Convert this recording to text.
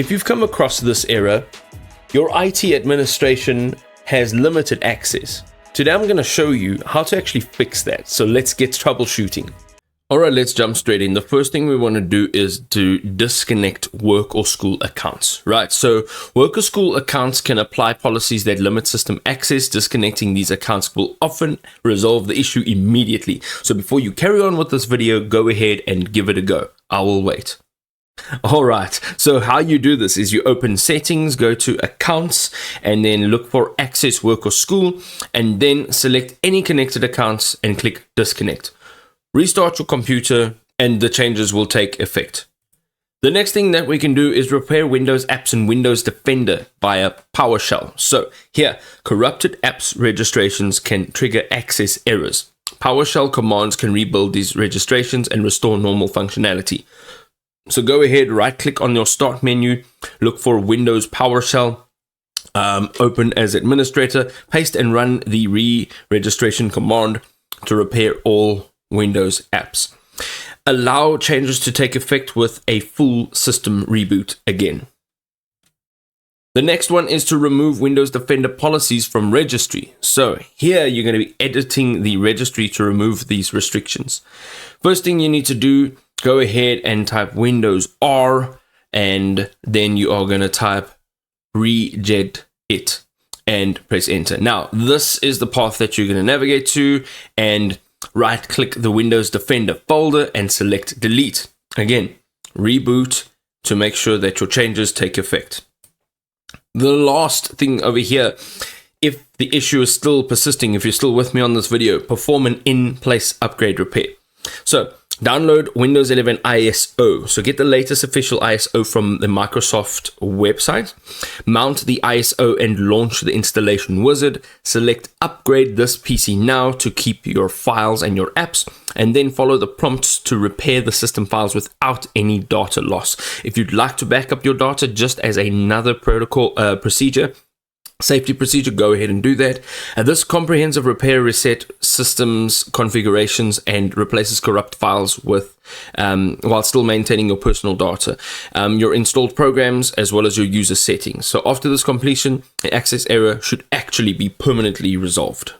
If you've come across this error, your IT administration has limited access. Today I'm going to show you how to actually fix that. So let's get troubleshooting. Alright, let's jump straight in. The first thing we want to do is to disconnect work or school accounts, right? So work or school accounts can apply policies that limit system access. Disconnecting these accounts will often resolve the issue immediately. So before you carry on with this video, go ahead and give it a go. I will wait. Alright, so how you do this is you open settings, go to accounts, and then look for access work or school, and then select any connected accounts and click disconnect. Restart your computer and the changes will take effect. The next thing that we can do is repair Windows apps in Windows Defender via PowerShell. So here, corrupted apps registrations can trigger access errors. PowerShell commands can rebuild these registrations and restore normal functionality. So go ahead, right click on your start menu, look for Windows PowerShell, open as administrator, paste and run the re-registration command to repair all Windows apps. Allow changes to take effect with a full system reboot again. The next one is to remove Windows Defender policies from registry. So here you're going to be editing the registry to remove these restrictions. First thing you need to do, go ahead and type Windows R, and then you are going to type reged it and press enter. Now this is the path that you're going to navigate to, and right click the Windows Defender folder and select delete. Again, reboot to make sure that your changes take effect. The last thing over here, if the issue is still persisting, if you're still with me on this video, perform an in-place upgrade repair. So download Windows 11 ISO. So get the latest official ISO from the Microsoft website. Mount the ISO and launch the installation wizard. Select upgrade this PC now to keep your files and your apps, and then follow the prompts to repair the system files without any data loss. If you'd like to back up your data just as another protocol safety procedure, go ahead and do that. This comprehensive repair reset systems configurations and replaces corrupt files with while still maintaining your personal data, your installed programs, as well as your user settings. So after this completion, the access error should actually be permanently resolved.